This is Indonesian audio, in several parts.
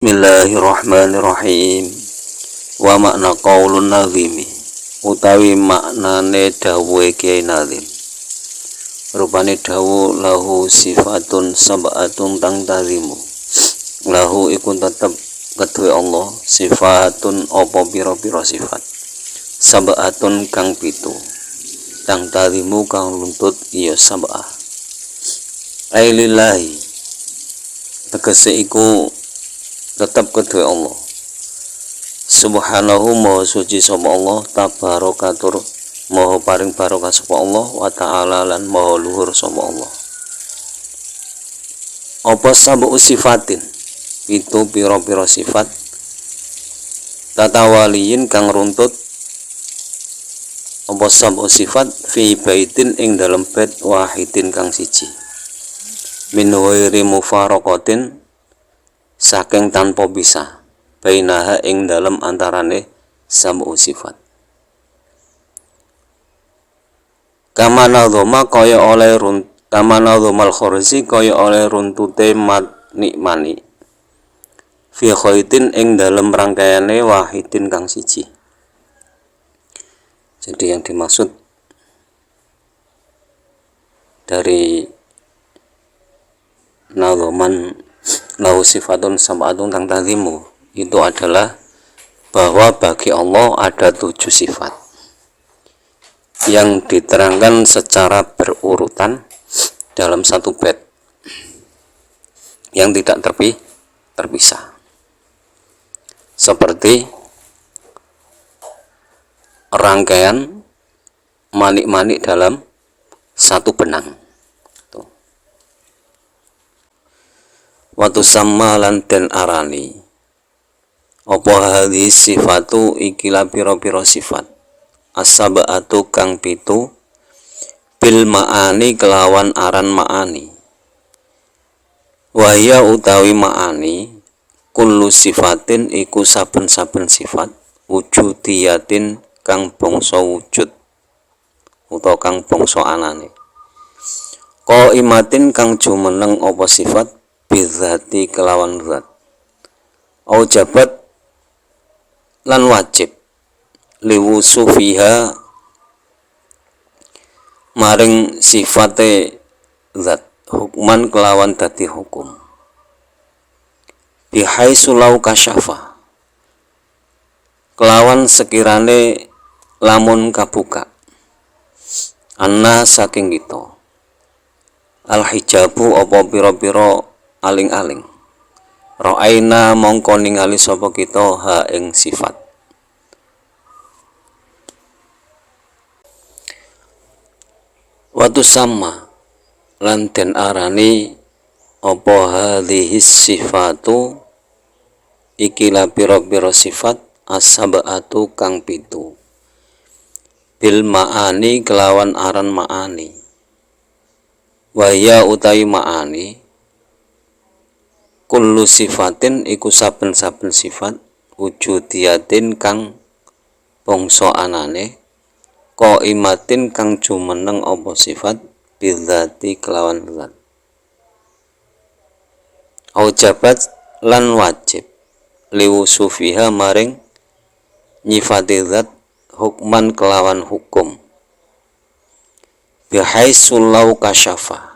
Bismillahirrahmanirrahim. Wa makna qaulun nazimi utawi maknane dawuhe Kyai Nazim. Rupane dawuh lahu sifatun sab'atun tang tazimu. Lahu iku tetep kedue Allah sifatun apa pira-pira sifat. Sab'atun kang pitu. Tang tazimu kang luntut iya sab'ah. Ailillahi tegese iku tetap kedua Allah subhanahu maha suci sapa Allah tabarakatur maha paring barokah sapa Allah wa ta'ala lan maha luhur sapa Allah. Apa sabu sifatin itu pira-pira sifat tatawaliyin kang runtut apa sabu sifat fi baitin ing dalem bait wahidin kang siji min ghairi mufaraqatin saking tanpa pisah bainaha ing dalem antarane sabu sifat. Kamanadhoma kaya oleh kamanadhomal khorzi kaya oleh runtute mani fi khaitin ing dalem rangkaiane wahidin kang siji. Jadi yang dimaksud dari nadhoman lahu sifatun sab'atun tang tazimu itu adalah bahwa bagi Allah ada 7 sifat yang diterangkan secara berurutan dalam satu bait yang tidak terpisah seperti rangkaian manik-manik dalam satu benang. Watu sama lan den arani apa hadhi sifatu ikilah pira-pira sifat as-sab'atu kang pitu bil ma'ani kelawan aran ma'ani wahya utawi ma'ani kullu sifatin iku saben-saben sifat wujudiyatin kang bangsa wujud utawa kang bangsa anane qaimatin kang jumeneng apa sifat bidzati kelawan zat au jabat lan wajib liwusufiha maring sifate zat hukman kelawan dadi hukum bihaisu lau kasyafa kelawan sekirane lamun kabuka anna saking kita al hijabu apa pira-pira aling-aling ra'aina mongko ningali sapa kita ha ing sifat watu sama lan den arani apa hadhihi sifatu ikilah pira-pira sifat as-sab'atu kang pitu bil ma'ani kelawan aran ma'ani waya utawi ma'ani kullu sifatin iku saben-saben sifat wujudiyatin kang bangsa anane qaimatin kang jumeneng apa sifat bidzati kelawan zat au jabat lan wajib liwusufiha maring nyifati zat hukman kelawan hukum bihaisu lau kasyafa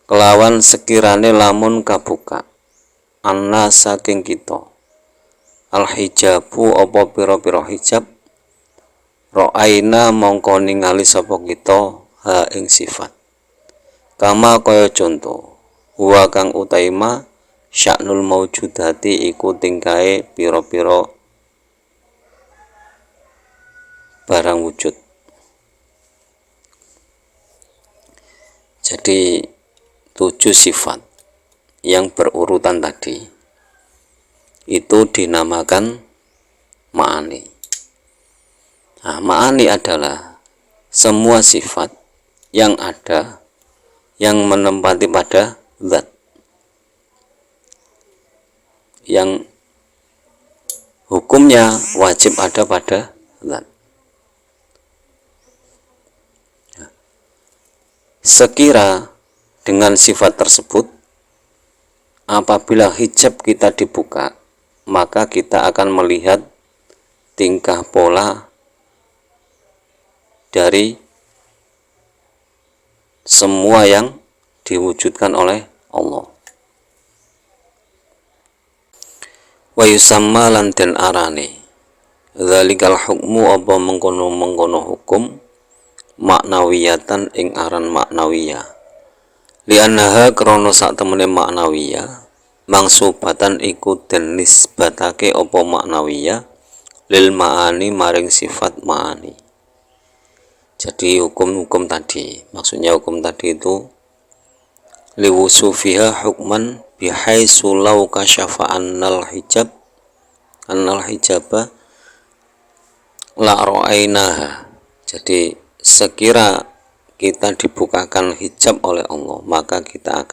kelawan sekirane lamun kabuka anna saking kita al hijabu apa pira-pira hijab ra'aina mongko ningali sapa kita ha ing sifat kama kaya conto huwa kang utaima sya'nul maujudati iku tingkahe pira-pira barang wujud. Jadi 7 sifat yang berurutan tadi itu dinamakan ma'ani. Nah, ma'ani adalah semua sifat yang ada yang menempati pada zat yang hukumnya wajib ada pada zat. Sekira dengan sifat tersebut apabila hijab kita dibuka, maka kita akan melihat tingkah pola dari semua yang diwujudkan oleh Allah. Wa yusamma lan den arane dzalikal hukmu apa mengkono-mengkono hukum maknawiyatan ing aran maknawiyah li'annaha krana sak temene maknawiyah mangsubatan iku den nisbatake apa maknawiyah lil ma'ani maring sifat ma'ani. Jadi hukum-hukum tadi, maksudnya hukum tadi itu liwusufiha hukman bihaitsu law kasyafa annal hijaba la ra'ainaha. Jadi sekira kita dibukakan hijab oleh Allah, maka kita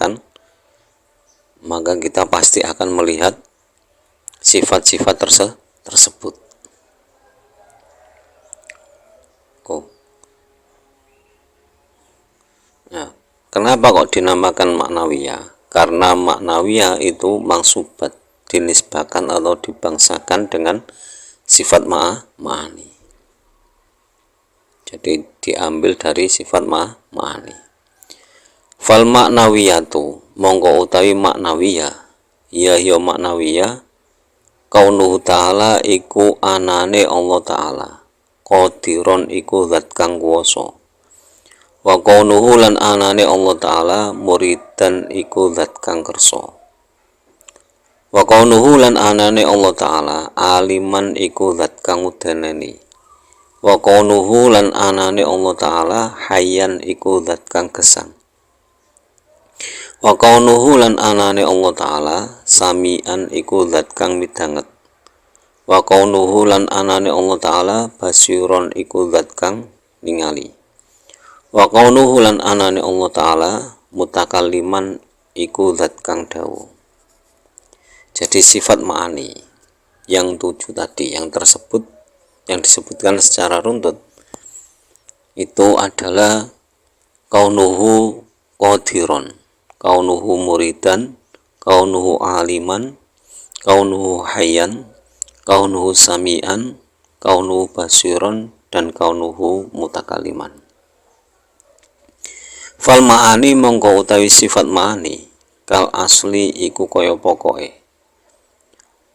pasti akan melihat sifat-sifat tersebut. Nah, kenapa kok dinamakan maknawiyah? Karena maknawiyah itu mangsubat, dinisbahkan atau dibangsakan dengan sifat ma'ani. Jadi diambil dari sifat ma'ani. Fal maknawiyatu mongko utawi maknawiyah, ya maknawiyah kaunuhu ta'ala iku anane Allah ta'ala, qadiron iku zat kang kuwasa. Wa kaunuhu lan anane Allah ta'ala muridan iku zat kang kersa. Wa kaunuhu lan anane Allah ta'ala aliman iku zat kang udanani. Wa kaunuhu lan anane Allah ta'ala hayyan iku zat kang gesang. Wa kaunuhu lan anane Allah ta'ala sami'an iku zat kang midanget. Wa kaunuhu lan anane Allah ta'ala basiron iku zat kang ningali. Wa kaunuhu lan anane Allah ta'ala mutakalliman iku zat kang dawuh. Jadi sifat ma'ani yang 7 tadi yang disebutkan secara runtut itu adalah kaunuhu qadiron, kaunuhu muridan, kaunuhu aliman, kaunuhu hayyan, kaunuhu sami'an, kaunuhu basiron, dan kaunuhu mutakalliman. Fal ma'ani mongko utawi sifat ma'ani kal asli iku kaya pokoke.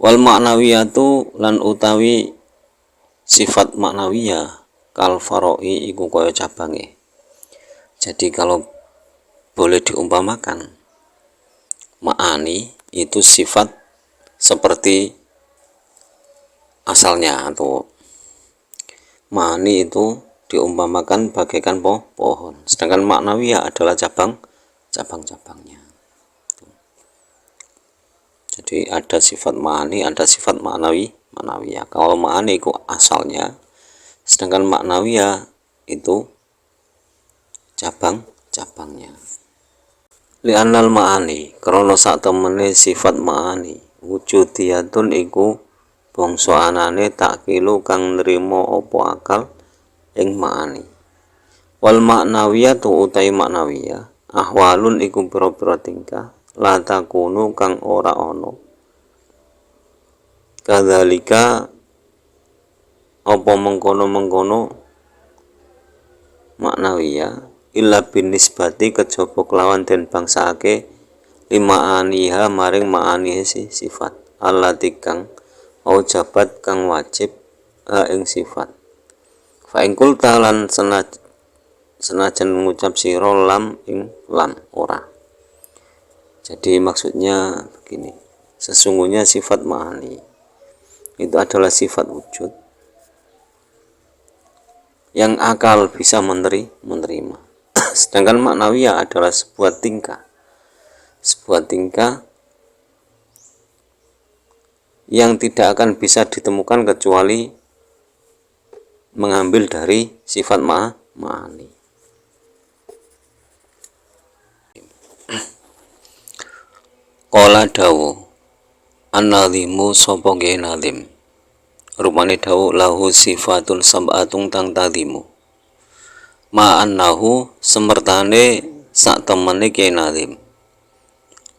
Wal maknawiyatu lan utawi sifat maknawiyah kal faroi iku kaya cabange. Jadi kalau boleh diumpamakan, ma'ani itu sifat seperti asalnya, atau ma'ani itu diumpamakan bagaikan pohon, sedangkan maknawiyah adalah cabang-cabangnya. Jadi ada sifat ma'ani, ada sifat maknawiyah. Kalau ma'ani itu asalnya, sedangkan maknawiyah itu cabang-cabangnya. Li'annal ma'ani krana sak temene sifat ma'ani wujudiyatun iku bangsa anane takilu kang nrimo apa akal ing ma'ani. Wal maknawiyatu utai maknawiyah ahwalun iku pira-pira tingkah la takunu kang ora ana. Kadzalika apa mengkono-mengkono maknawiyah illa binisbati kejaba kelawan den bangsake lima aniha maring ma'ani sifat allati kang aujabat kang wajib ing sifat. Fa ing kulta lan senajan mengucap sira lam ing lam ora. Jadi maksudnya begini, sesungguhnya sifat ma'ani itu adalah sifat wujud yang akal bisa menerima. Sedangkan maknawiyah adalah sebuah tingkah yang tidak akan bisa ditemukan kecuali mengambil dari sifat ma'ani. Qala dawu an-nadhimu sapa ge nadhim, rupane dawu lahu sifatun sab'atun tang tadhimu ma annahu semertane sak temene ge nadhim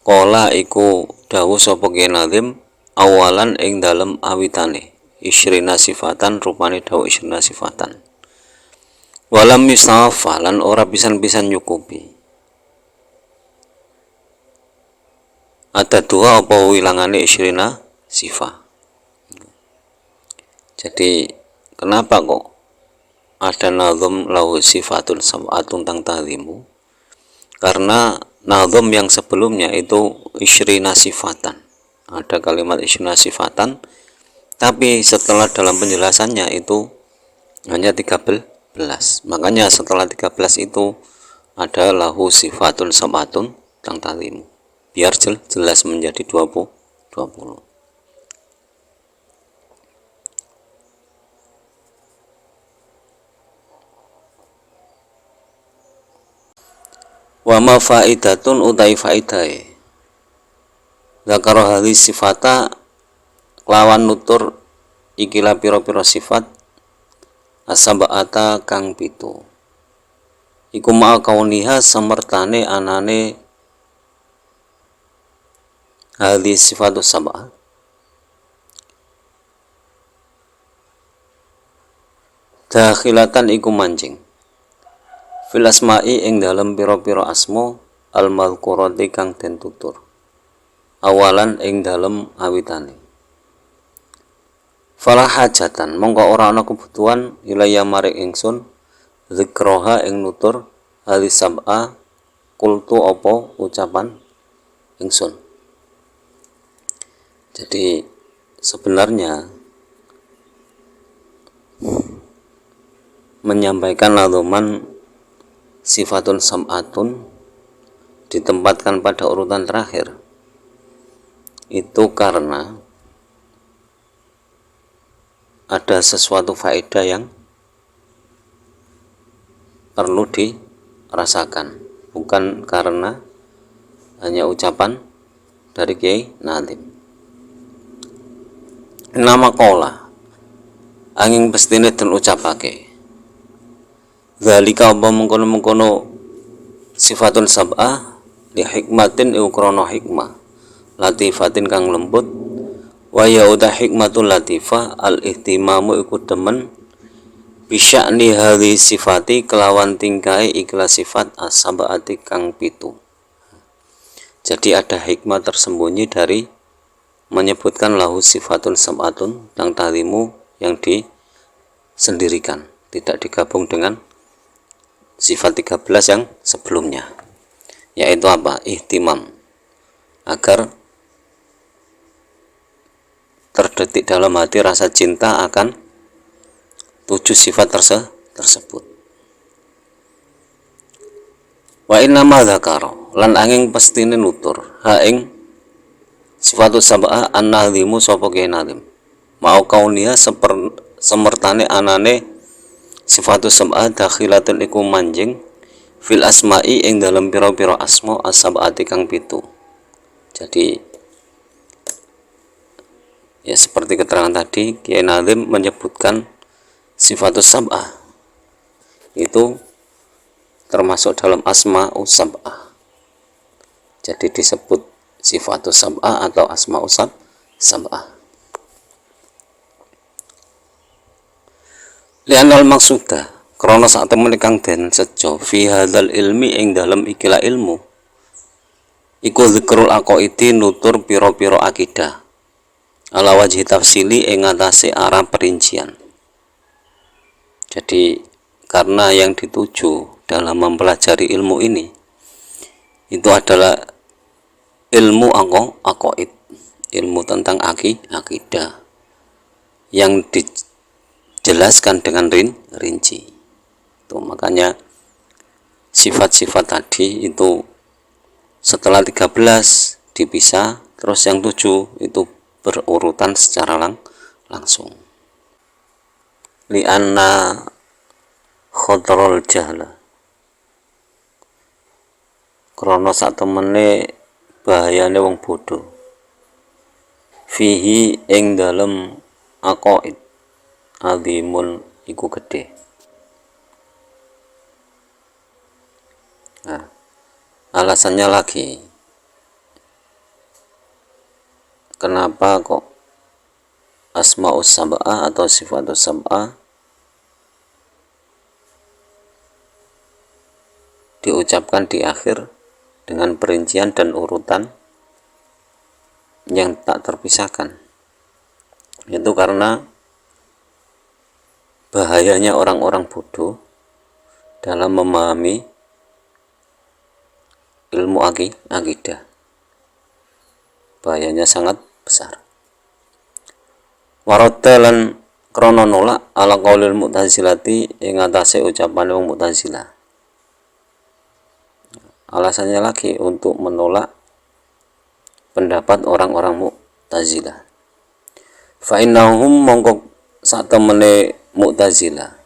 Kola iku dawuh sapa Kiai Nazim awalan ing dalem awitane isrina sifatan rupane dawuh isrina sifatan walam yusafa lan ora pisan-pisan nyukupi ada dua apa wilangane isrina sifat. Jadi kenapa kok ada nazam lahu sifatun sab'atun tang ta'zimu? Karena nazam yang sebelumnya itu isrina sifatan, ada kalimat isrina sifatan, tapi setelah dalam penjelasannya itu hanya 13. Makanya setelah 13 itu ada lahu sifatun sab'atun tang ta'zimu, biar jelas menjadi 20. Wa ma faidatun utai faidai zakaro hadis sifata lawan nutur ikilah piro-piro sifat asaba'ata kang pitu iku ma'a kauniha semertane anane hadis sifatus sab'ah dakhilatan iku mancing fil asma'i ing dalem pira-pira asma al mazkurati kang den tutur awalan ing dalem awitane fala hajatan mongko ora ana kebutuhan ilaya maring ingsun zikroha ing nutur hadis sab'a kultu apa ucapan ingsun. Jadi sebenarnya menyampaikan nazuman sifatun sam'atun ditempatkan pada urutan terakhir itu karena ada sesuatu faedah yang perlu dirasakan, bukan karena hanya ucapan dari Kiai Nazim. Nama kola angin pestine den ucapake zalika apa mengkono-mengkono sifatun sab'ah li hikmatin ikrana hikmah latifatin kang lembut wa ya uta hikmatul latifah al ihtimamu iku demen bisya'ni hadhi sifati kelawan tingkai ikhlas sifat as-sab'ati kang pitu. Jadi ada hikmah tersembunyi dari menyebutkan lahu sifatun sab'atun yang ta'zimu yang disendirikan, tidak digabung dengan sifat 13 yang sebelumnya, yaitu apa? Ihtimam, agar terdetik dalam hati rasa cinta akan 7 sifat tersebut. Wa inna ma dzakara lan angin pestine nutur ha ing sifatus sab'ah an-nazimu sapa Kiai Nazim mau kaunia semertane anane sifatus sab'ah dakhilatun iku manjing fil asma'i ing dalam pira-pira asma as-sab'ati kang pitu. Jadi ya seperti keterangan tadi Kiai Nazim menyebutkan sifatus sab'ah itu termasuk dalam asma'us sab'ah. Jadi disebut sifatus sab'ah atau asma'us sab'ah. Lianal maksuda krana sak temene kang den sejo fi hadzal ilmi ing dalem ikilah ilmu iku zikrul aqaidi nutur pira-pira akidah ala wajhi tafsili ing atase arah perincian. Jadi karena yang dituju dalam mempelajari ilmu ini itu adalah ilmu aqaid, ilmu tentang akidah yang dijelaskan dengan rinci. Tuh, makanya sifat-sifat tadi itu setelah 13 dipisah, terus yang 7 itu berurutan secara langsung. Li'anna khotrol jahla krana sak temene bahayane wong bodoh fihi ing dalem aqaid azimun iku gede. Nah, alasannya lagi kenapa kok asmaus sab'ah atau sifatus sab'ah diucapkan di akhir dengan perincian dan urutan yang tak terpisahkan. Itu karena bahayanya orang-orang bodoh dalam memahami ilmu akidah. Bahayanya sangat besar. Warotelan krono nolak ala qaulil mu'tazilati ing atase ucapan wong Mu'tazilah. Alasannya lagi untuk menolak pendapat orang-orang Mu'tazilah. Fa innahum mongko satemene Mu'tazilah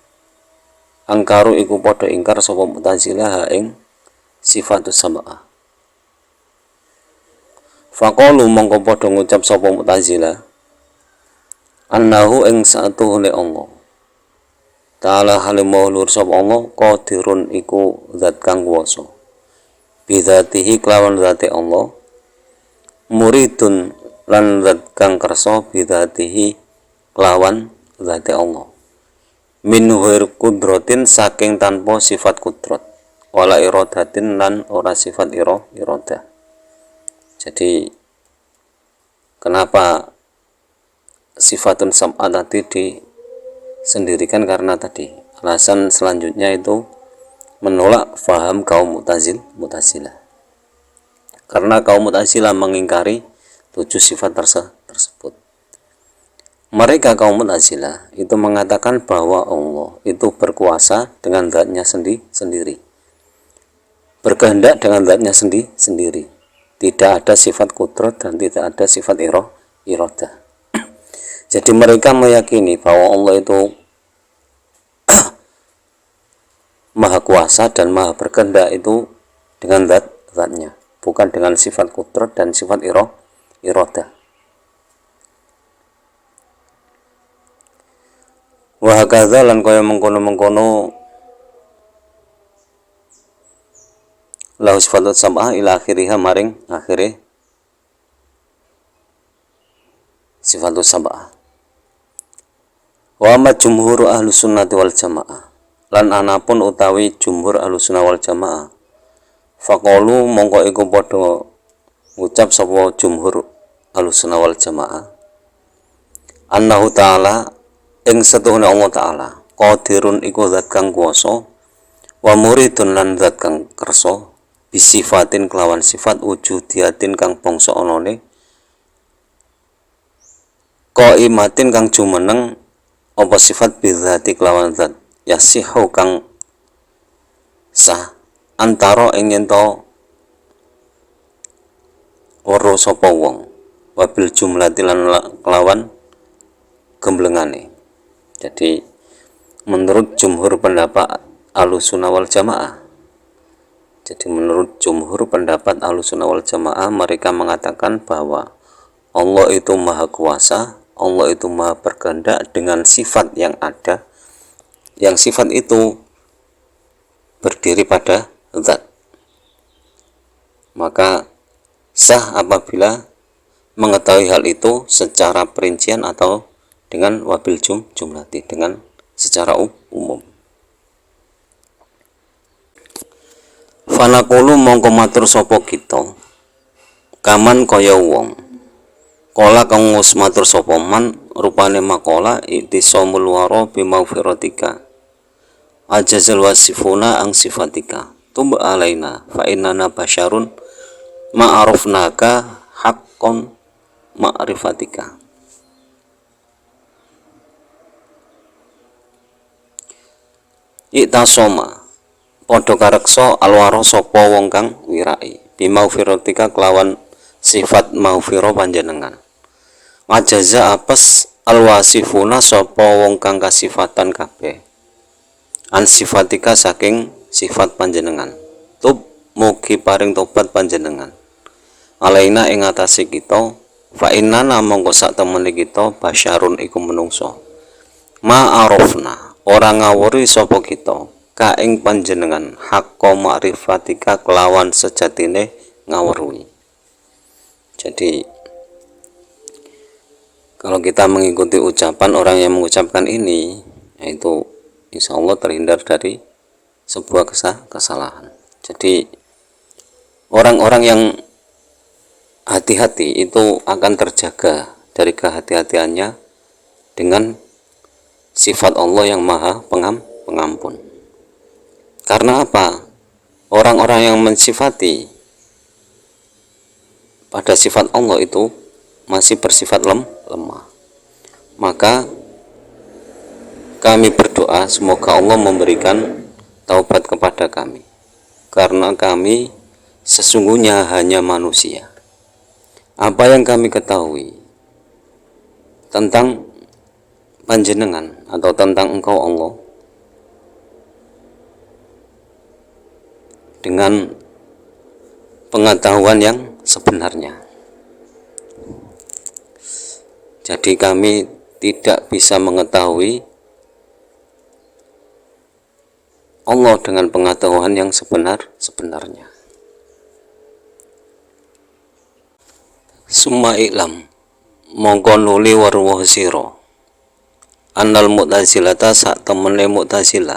angkaru iku padha ingkar sapa Mu'tazilah ing sifatus sab'ah. Faqalu mongko padha ngucap sapa Mu'tazilah annahu ing satuhune Allah ta'ala halimau lur sapa Allah qadirun iku zat kang kuwasa bidzatihi kelawan zate Allah muridun lan zat kang kersa bidzatihi kelawan zate Allah min ghair kudratin saking tanpa sifat kudrat wala iradatin lan ora sifat iradah. Jadi kenapa sifatun sab'ah tadi disendirikan, karena tadi alasan selanjutnya itu menolak faham kaum Mu'tazilah. Karena kaum Mu'tazilah mengingkari 7 sifat tersebut. Mereka kaum Mu'tazilah itu mengatakan bahwa Allah itu berkuasa dengan zatnya sendiri, berkehendak dengan zatnya sendiri, tidak ada sifat kudrat dan tidak ada sifat iradah. Jadi mereka meyakini bahwa Allah itu maha kuasa dan maha berkehendak itu dengan zatnya, bukan dengan sifat kudrat dan sifat iradah. Wa hakadza lan kaya mengkono-mengkono lahu sifatut sab'ah ila akhiriha maring akhire sifatus sab'ah. Wa ma jumhur ahlus sunnati wal jamaah lan anapun utawi jumhur ahlus sunnah wal jamaah faqalu mongko iku padha ngucap sapa jumhur ahlus sunnah wal jamaah annahu ta'ala ing setuhune Allah ta'ala qadirun iku zat kang kuwasa wa muridun lan zat kang kersa bisifatin kelawan sifat wujudiyatin kang bangsa anane qaimatin kang jumeneng apa sifat bidzati kelawan zat yasihu kang sah antara ing yen to ora sapa wong wabil jumlati lan kelawan gemblengane. Jadi menurut jumhur pendapat Ahlussunnah wal Jamaah, mereka mengatakan bahwa Allah itu maha kuasa, Allah itu maha berkehendak dengan sifat yang ada, yang sifat itu berdiri pada zat. Maka sah apabila mengetahui hal itu secara perincian atau dengan wabil jumlati, dengan secara umum. Fanaqulu mongko matur sapa kita kaman kaya wong kala kang wis matur sapa man rupane makola ittisamul wara bimaghfiratika ajazal wasifuna ang sifatika tub alaina fa innana basyarun ma'arufnaka haqqan ma'rifatika. Iktasoma padha kareksa alwaro sapa wong kang wirai bimaghfiratika kelawan sifat maghfirah panjenengan. Majaza apes alwasifuna sapa wong kang kasifatan kabeh an sifatika saking sifat panjenengan. Tub mugi paring tobat panjenengan alaina ing atase kita fa inna mongko sak temene kita basyarun iku menungso ma'arufna ora ngawuri sapa kita ka ing panjenengan hakka ma'rifatika kelawan sejatine ngawruhi. Jadi Kalau kita mengikuti ucapan orang yang mengucapkan ini, yaitu insya Allah terhindar dari sebuah kesalahan. Jadi orang-orang yang hati-hati itu akan terjaga dari kehati-hatiannya dengan sifat Allah yang maha pengampun. Karena apa? Orang-orang yang mensifati pada sifat Allah itu masih bersifat lemah. Maka kami berdoa semoga Allah memberikan taubat kepada kami, karena kami sesungguhnya hanya manusia. Apa yang kami ketahui tentang panjenengan atau tentang Engkau Allah dengan pengetahuan yang sebenarnya. Jadi kami tidak bisa mengetahui Allah dengan pengetahuan yang sebenarnya. Summa i'lam mongko nuli waruh sira annal mu'tazilata sak temene mu'tazila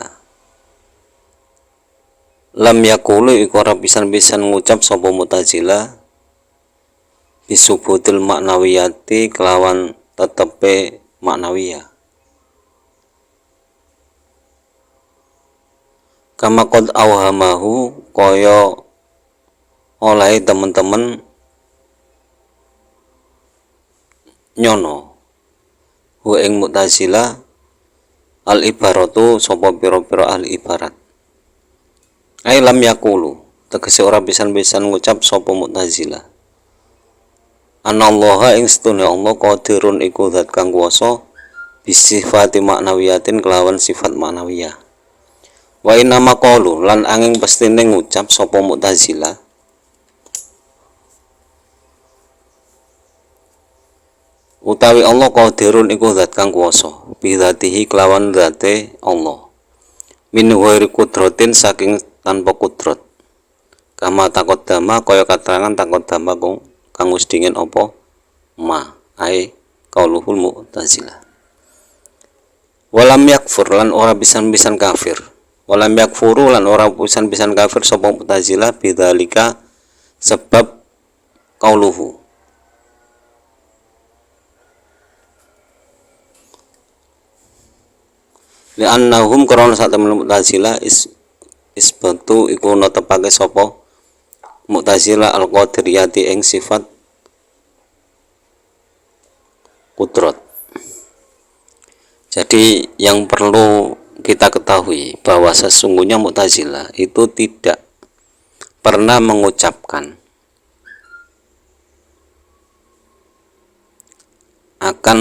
lam yaqulu iku ora pisan-pisan ngucap sapa mu'tazila bisubutil maknawiyati kelawan tetepe maknawiyah. Kama qad awhamahu kaya oleh teman-teman nyono hu ing mu'tazila al ibaratu sapa pira-pira ahli ibarat. Ai lam yaqulu tegese ora pisan-pisan ngucap sapa mu'tazila anallaha ing setune Allah qadirun iku zat kang kuwasa bisifati maknawiyatin kelawan sifat maknawiyah. Wa inna maqalu lan angin pestine ngucap sapa mu'tazila utawi Allah qadirun iku zat kang kuwasa bidzatihi kelawan zate Allah min ghairi kudratin saking tanpa kudrat kama takut dama kaya katerangan takut dama kang wis dingin apa ma ai qauluhul mu'tazilah. Walam yakfur lan ora pisan-pisan kafir, walam yakfuru lan ora pisan-pisan kafir sapa mu'tazilah bidzalika sebab qauluhu li'annahum karena sak temen mu'tazilah isbatu iku netepake sapa Mu'tazilah al-qadiriyati ing sifat kudrat. Jadi yang perlu kita ketahui bahwa sesungguhnya Mu'tazilah itu tidak pernah mengucapkan akan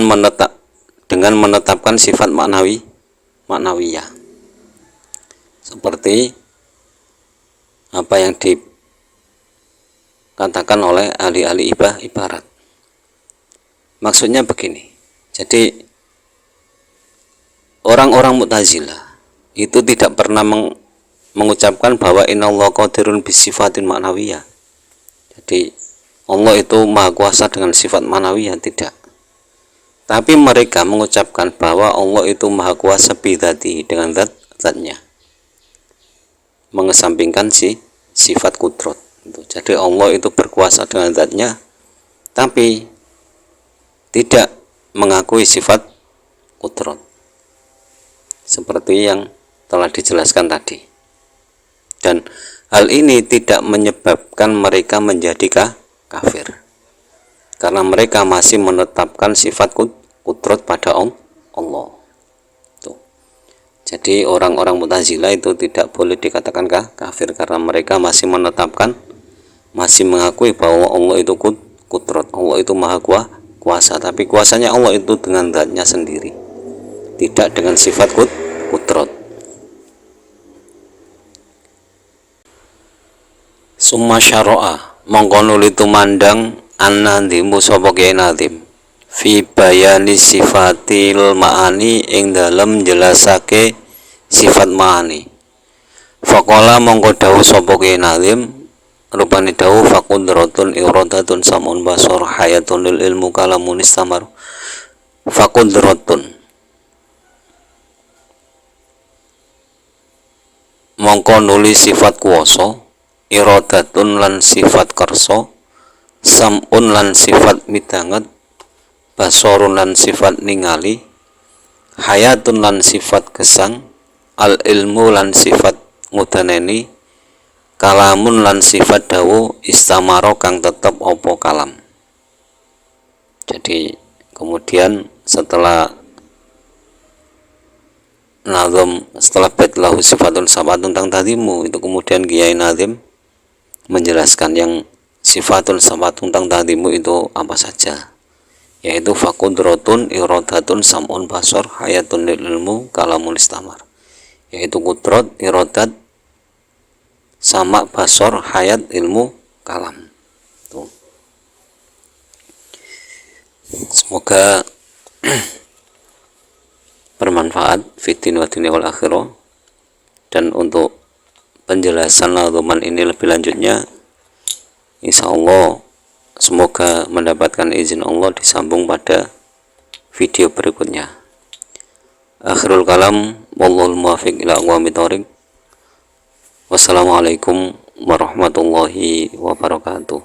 dengan menetapkan sifat maknawiyah seperti apa yang dikatakan oleh ahli-ahli ibarat. Maksudnya begini, jadi orang-orang Mu'tazilah itu tidak pernah mengucapkan bahwa innallaha qadirun bisifatin maknawiyah. Jadi Allah itu maha kuasa dengan sifat maknawiyah, tidak. Tapi mereka mengucapkan bahwa Allah itu maha kuasa bidzati dengan zatnya, mengesampingkan sifat kudrat. Jadi Allah itu berkuasa dengan zatnya, tapi tidak mengakui sifat kudrat, seperti yang telah dijelaskan tadi. Dan hal ini tidak menyebabkan mereka menjadi kafir, karena mereka masih menetapkan sifat kudrat pada Allah. Jadi orang-orang Mu'tazilah itu tidak boleh dikatakan kafir, karena mereka masih menetapkan, masih mengakui bahwa Allah itu kudrat, Allah itu maha kuasa, tapi kuasanya Allah itu dengan zatnya sendiri, tidak dengan sifat kudrat. Summa syara'a mongko nuli tumandang an-nadhimu sapa Kyai Nadhim fi bayani sifatil ma'ani ing dalem jelasake sifat ma'ani. Faqala mongko dawuh sapa Kyai Nadhim rupane dawuh faqudratun iradatun samun basar hayatun lil ilmu kalamun istamar Faqudratun mongko nuli sifat kuwasa, iradatun lan sifat kersa, sam'un lan sifat midanget, basarun lan sifat ningali, hayatun lan sifat gesang, al ilmu lan sifat ngudaneni, kalamun lan sifat dawu, istamaro kang tetep opo kalam. Jadi kemudian setelah bait lahu sifatun sabatun tentang tadimu, itu kemudian Kiai Nazim menjelaskan yang sifatun sabatun tentang tadimu itu apa saja, yaitu faqudratun, iradatun, sam'un, basar, hayatun, lil ilmu, kalamun, istamar, yaitu kudrat, iradat, sama, basar, hayat, ilmu, kalam. Tuh. Semoga bermanfaat fitin wa dunya wal akhirah. Dan untuk penjelasan nadzuman ini lebih lanjutnya, insya Allah semoga mendapatkan izin Allah disambung pada video berikutnya. Akhirul kalam, wallahul muwaffiq ila aqwamit thoriq. Wassalamualaikum warahmatullahi wabarakatuh.